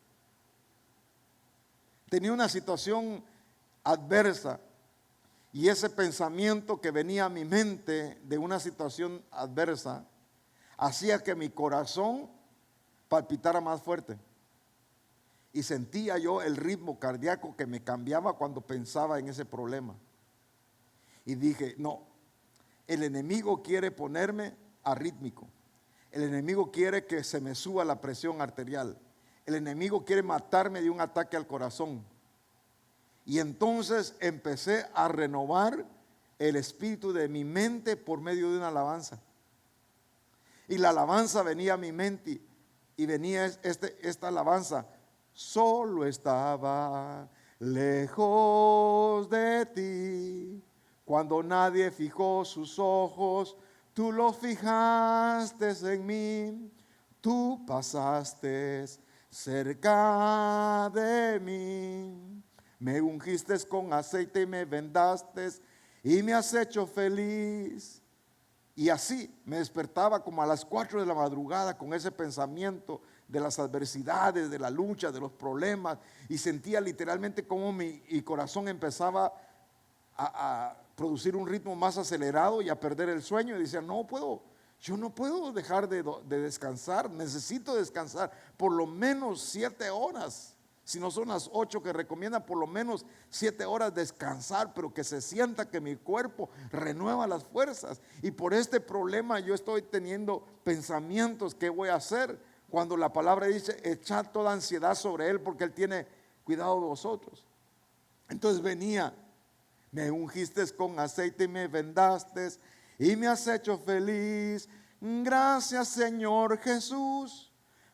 Tenía una situación adversa y ese pensamiento que venía a mi mente de una situación adversa, hacía que mi corazón palpitara más fuerte. Y sentía yo el ritmo cardíaco que me cambiaba cuando pensaba en ese problema. Y dije, no, el enemigo quiere ponerme arrítmico. El enemigo quiere que se me suba la presión arterial. El enemigo quiere matarme de un ataque al corazón. Y entonces empecé a renovar el espíritu de mi mente por medio de una alabanza. Y la alabanza venía a mi mente y venía esta alabanza. Solo estaba lejos de ti, cuando nadie fijó sus ojos, tú los fijaste en mí, tú pasaste cerca de mí, me ungiste con aceite y me vendaste y me has hecho feliz. Y así me despertaba como a las 4 de la madrugada con ese pensamiento de las adversidades, de la lucha, de los problemas, y sentía literalmente como mi corazón empezaba a producir un ritmo más acelerado y a perder el sueño. Y decía, yo no puedo dejar de descansar, necesito descansar por lo menos 7 horas. Si no son las 8 que recomiendan, por lo menos 7 horas descansar, pero que se sienta que mi cuerpo renueva las fuerzas. Y por este problema yo estoy teniendo pensamientos, ¿qué voy a hacer? Cuando la palabra dice, echad toda ansiedad sobre Él, porque Él tiene cuidado de vosotros. Entonces venía, me ungiste con aceite y me vendaste y me has hecho feliz. Gracias, Señor Jesús,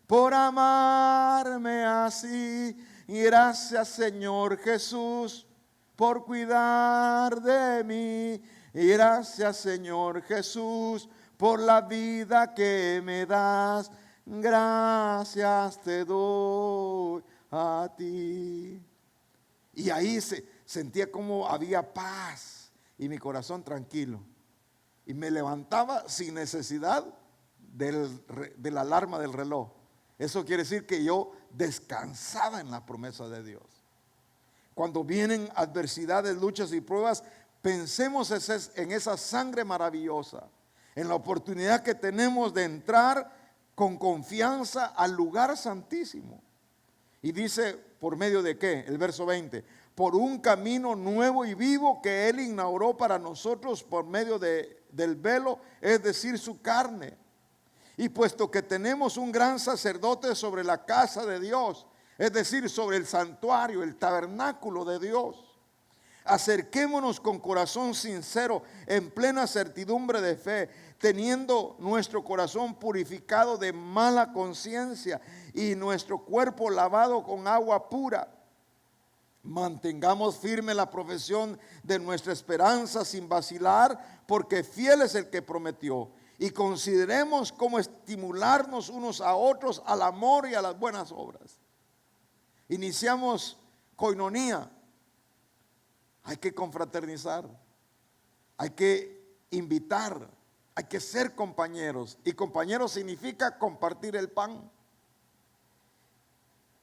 por amarme así. Y gracias, Señor Jesús, por cuidar de mí. Y gracias, Señor Jesús, por la vida que me das. Gracias te doy a ti. Y ahí sentía como había paz y mi corazón tranquilo. Y me levantaba sin necesidad de la alarma del reloj. Eso quiere decir que yo descansaba en la promesa de Dios. Cuando vienen adversidades, luchas y pruebas, pensemos en esa sangre maravillosa, en la oportunidad que tenemos de entrar con confianza al lugar santísimo. Y dice, ¿por medio de qué? El verso 20, por un camino nuevo y vivo que Él inauguró para nosotros por medio del velo, es decir, su carne. Y puesto que tenemos un gran sacerdote sobre la casa de Dios, es decir, sobre el santuario, el tabernáculo de Dios, acerquémonos con corazón sincero, en plena certidumbre de fe, teniendo nuestro corazón purificado de mala conciencia y nuestro cuerpo lavado con agua pura. Mantengamos firme la profesión de nuestra esperanza sin vacilar, porque fiel es el que prometió. Y consideremos cómo estimularnos unos a otros al amor y a las buenas obras. Iniciamos coinonía. Hay que confraternizar, hay que invitar, hay que ser compañeros. Y compañeros significa compartir el pan.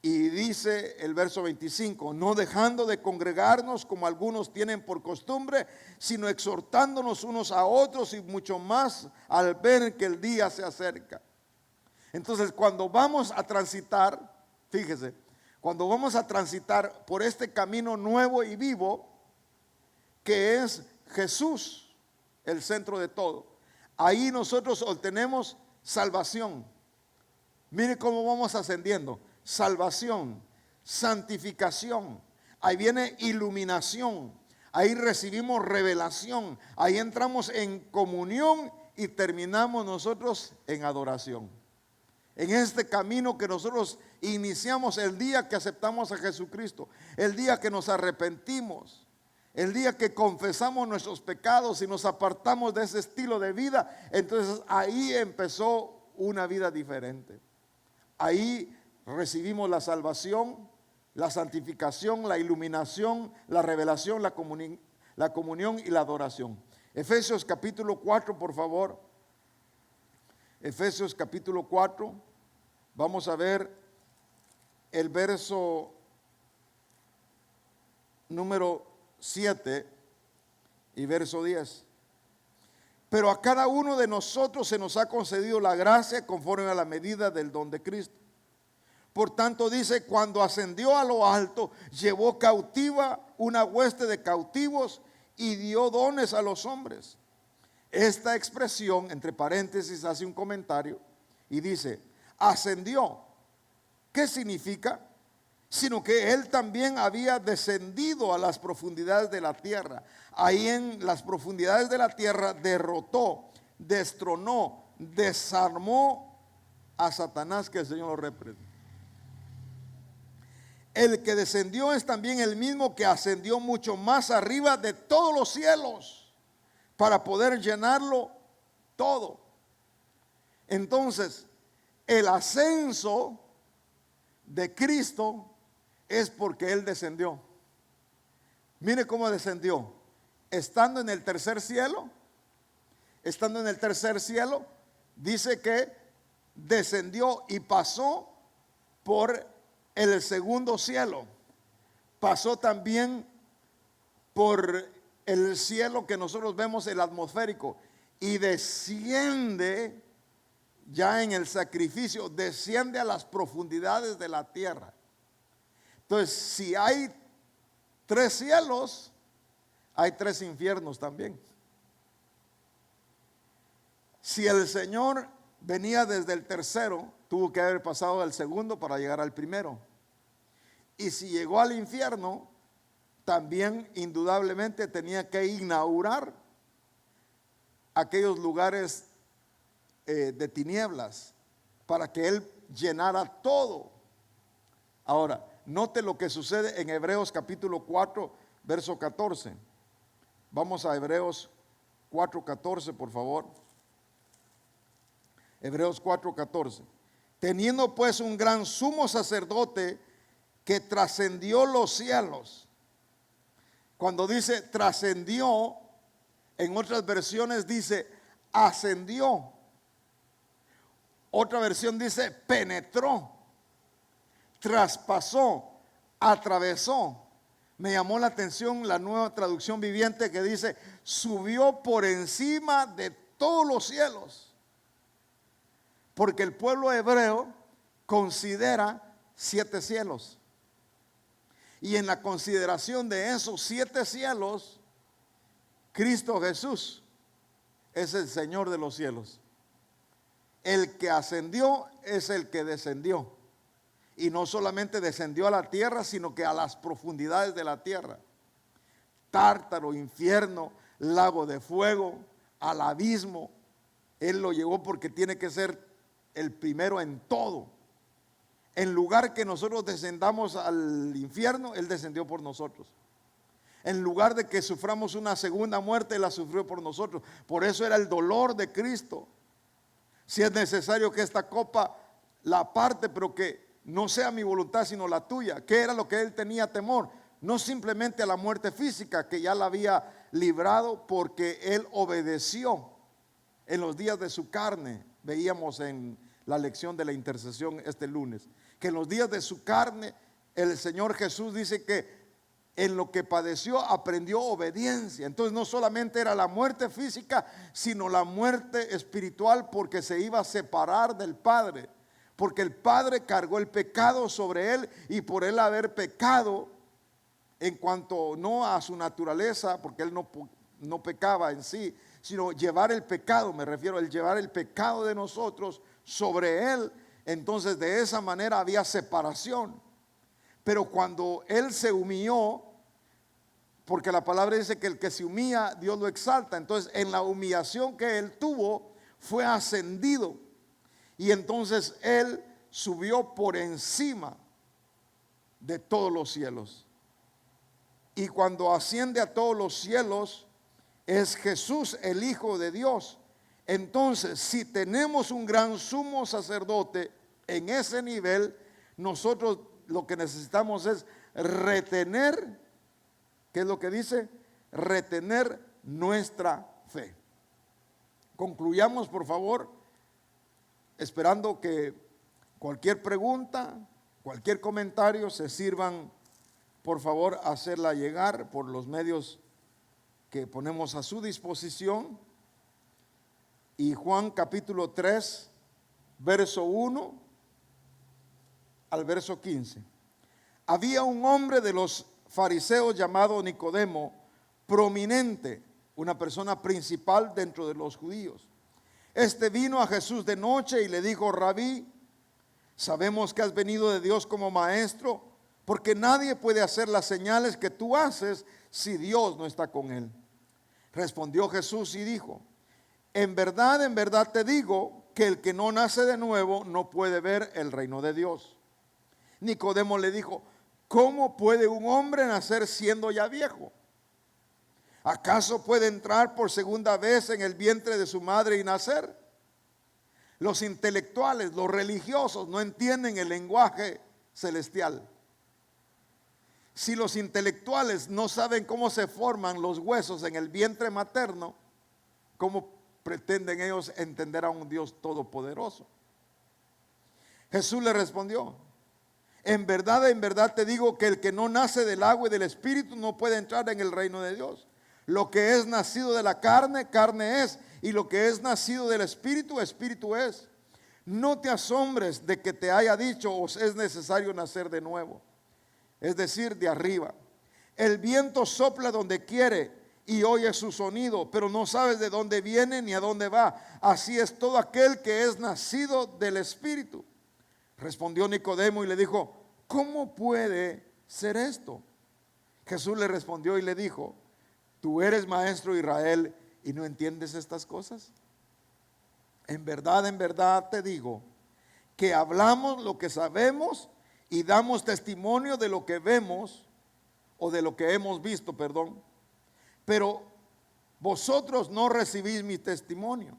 Y dice el verso 25, no dejando de congregarnos como algunos tienen por costumbre, sino exhortándonos unos a otros y mucho más al ver que el día se acerca. Entonces cuando vamos a transitar, fíjese, cuando vamos a transitar por este camino nuevo y vivo, que es Jesús, el centro de todo, ahí nosotros obtenemos salvación. Mire cómo vamos ascendiendo. Salvación, santificación, ahí viene iluminación, ahí recibimos revelación, ahí entramos en comunión y terminamos nosotros en adoración. En este camino que nosotros iniciamos el día que aceptamos a Jesucristo, el día que nos arrepentimos, el día que confesamos nuestros pecados y nos apartamos de ese estilo de vida, entonces ahí empezó una vida diferente. Ahí recibimos la salvación, la santificación, la iluminación, la revelación, la comunión y la adoración. Efesios capítulo 4, por favor. Efesios capítulo 4. Vamos a ver el verso número 7 y verso 10. Pero a cada uno de nosotros se nos ha concedido la gracia conforme a la medida del don de Cristo. Por tanto dice, cuando ascendió a lo alto, llevó cautiva una hueste de cautivos y dio dones a los hombres. Esta expresión, entre paréntesis, hace un comentario y dice, ascendió. ¿Qué significa? Sino que él también había descendido a las profundidades de la tierra. Ahí en las profundidades de la tierra derrotó, destronó, desarmó a Satanás, que el Señor lo reprenda. El que descendió es también el mismo que ascendió mucho más arriba de todos los cielos para poder llenarlo todo. Entonces, el ascenso de Cristo es porque Él descendió. Mire cómo descendió. Estando en el tercer cielo, dice que descendió y pasó por el segundo cielo. Pasó también por el cielo que nosotros vemos, el atmosférico, y desciende ya en el sacrificio, desciende a las profundidades de la tierra. Entonces, si hay 3 cielos, hay 3 infiernos también. Si el Señor venía desde el tercero, tuvo que haber pasado al segundo para llegar al primero. Y si llegó al infierno, también indudablemente tenía que inaugurar aquellos lugares de tinieblas para que Él llenara todo. Ahora, note lo que sucede en Hebreos capítulo 4, verso 14. Vamos a Hebreos 4:14, por favor. Hebreos 4:14. Teniendo pues un gran sumo sacerdote que trascendió los cielos. Cuando dice trascendió, en otras versiones dice ascendió. Otra versión dice penetró, traspasó, atravesó. Me llamó la atención la Nueva Traducción Viviente que dice subió por encima de todos los cielos. Porque el pueblo hebreo considera 7 cielos. Y en la consideración de esos 7 cielos, Cristo Jesús es el Señor de los cielos. El que ascendió es el que descendió. Y no solamente descendió a la tierra, sino que a las profundidades de la tierra. Tártaro, infierno, lago de fuego, al abismo. Él lo llevó porque tiene que ser el primero en todo. En lugar que nosotros descendamos al infierno, Él descendió por nosotros. En lugar de que suframos una segunda muerte, Él la sufrió por nosotros. Por eso era el dolor de Cristo. Si es necesario que esta copa la aparte, pero que no sea mi voluntad sino la tuya. ¿Qué era lo que Él tenía temor? No simplemente a la muerte física, que ya la había librado porque Él obedeció en los días de su carne. Veíamos en la lección de la intercesión este lunes, que en los días de su carne el Señor Jesús dice que en lo que padeció aprendió obediencia. Entonces no solamente era la muerte física, sino la muerte espiritual, porque se iba a separar del Padre, porque el Padre cargó el pecado sobre Él, y por Él haber pecado en cuanto no a su naturaleza, porque Él no pecaba en sí, sino llevar el pecado, me refiero al llevar el pecado de nosotros sobre Él. Entonces de esa manera había separación. Pero cuando Él se humilló, porque la palabra dice que el que se humilla, Dios lo exalta. Entonces en la humillación que Él tuvo, fue ascendido. Y entonces Él subió por encima de todos los cielos. Y cuando asciende a todos los cielos, es Jesús el Hijo de Dios. Entonces, si tenemos un gran sumo sacerdote en ese nivel, nosotros lo que necesitamos es retener, ¿qué es lo que dice? Retener nuestra fe. Concluyamos, por favor, esperando que cualquier pregunta, cualquier comentario se sirvan, por favor, a hacerla llegar por los medios que ponemos a su disposición. y Juan capítulo 3, verso 1 al verso 15. Había un hombre de los fariseos llamado Nicodemo, prominente, una persona principal dentro de los judíos. Este vino a Jesús de noche y le dijo: Rabí, sabemos que has venido de Dios como maestro, porque nadie puede hacer las señales que tú haces si Dios no está con él. Respondió Jesús y dijo: en verdad te digo que el que no nace de nuevo no puede ver el reino de Dios. Nicodemo le dijo: ¿cómo puede un hombre nacer siendo ya viejo? ¿Acaso puede entrar por segunda vez en el vientre de su madre y nacer? Los intelectuales, los religiosos no entienden el lenguaje celestial. Si los intelectuales no saben cómo se forman los huesos en el vientre materno, ¿cómo pretenden ellos entender a un Dios todopoderoso? Jesús le respondió: en verdad te digo que el que no nace del agua y del espíritu no puede entrar en el reino de Dios. Lo que es nacido de la carne, carne es, y lo que es nacido del espíritu, espíritu es. No te asombres de que te haya dicho: os es necesario nacer de nuevo, es decir, de arriba. El viento sopla donde quiere y oyes su sonido, pero no sabes de dónde viene ni a dónde va. Así es todo aquel que es nacido del espíritu. Respondió Nicodemo y le dijo: ¿cómo puede ser esto? Jesús le respondió y le dijo: ¿tú eres maestro de Israel y no entiendes estas cosas? En verdad te digo que hablamos lo que sabemos y damos testimonio de lo que vemos, o de lo que hemos visto, perdón. Pero vosotros no recibís mi testimonio.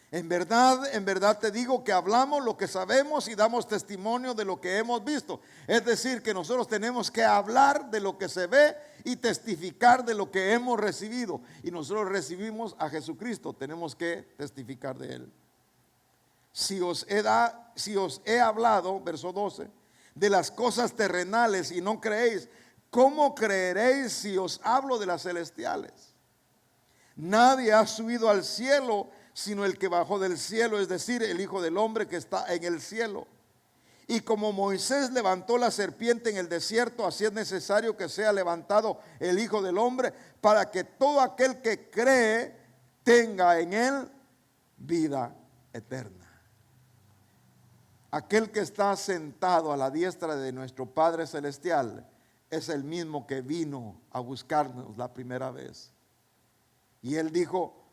En verdad te digo que hablamos lo que sabemos y damos testimonio de lo que hemos visto. Es decir, que nosotros tenemos que hablar de lo que se ve y testificar de lo que hemos recibido. Y nosotros recibimos a Jesucristo, tenemos que testificar de Él. Si os he hablado, verso 12, de las cosas terrenales y no creéis, ¿cómo creeréis si os hablo de las celestiales? Nadie ha subido al cielo sino el que bajó del cielo, es decir, el Hijo del Hombre que está en el cielo. Y como Moisés levantó la serpiente en el desierto, así es necesario que sea levantado el Hijo del Hombre, para que todo aquel que cree tenga en él vida eterna. Aquel que está sentado a la diestra de nuestro Padre Celestial es el mismo que vino a buscarnos la primera vez. Y Él dijo: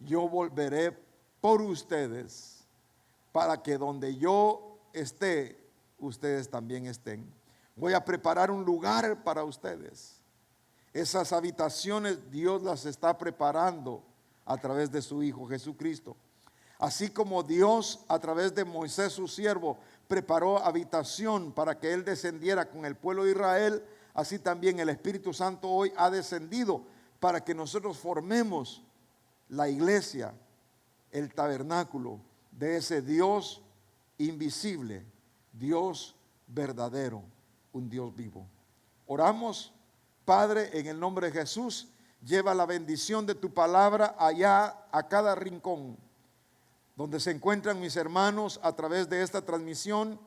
yo volveré por ustedes, para que donde yo esté, ustedes también estén. Voy a preparar un lugar para ustedes. Esas habitaciones Dios las está preparando a través de su Hijo Jesucristo. Así como Dios a través de Moisés su siervo preparó habitación para que Él descendiera con el pueblo de Israel, así también el Espíritu Santo hoy ha descendido para que nosotros formemos la iglesia, el tabernáculo de ese Dios invisible, Dios verdadero, un Dios vivo. Oramos. Padre, en el nombre de Jesús, lleva la bendición de tu palabra allá a cada rincón donde se encuentran mis hermanos a través de esta transmisión.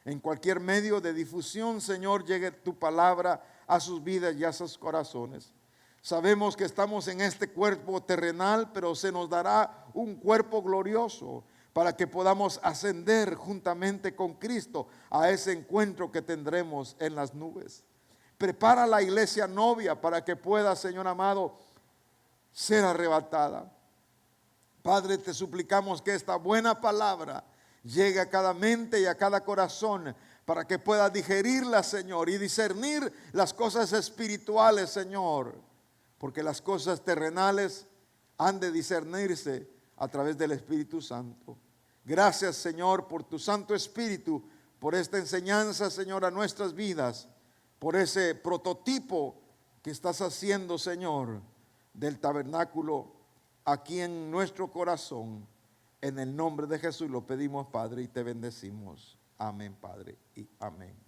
En cualquier medio de difusión, Señor, llegue tu palabra a sus vidas y a sus corazones. Sabemos que estamos en este cuerpo terrenal, pero se nos dará un cuerpo glorioso para que podamos ascender juntamente con Cristo a ese encuentro que tendremos en las nubes. Prepara la iglesia novia para que pueda, Señor amado, ser arrebatada. Padre, te suplicamos que esta buena palabra llegue a cada mente y a cada corazón, para que pueda digerirla, Señor, y discernir las cosas espirituales, Señor, porque las cosas terrenales han de discernirse a través del Espíritu Santo. Gracias, Señor, por tu Santo Espíritu, por esta enseñanza, Señor, a nuestras vidas, por ese prototipo que estás haciendo, Señor, del tabernáculo aquí en nuestro corazón. En el nombre de Jesús lo pedimos, Padre, y te bendecimos. Amén, Padre, y amén.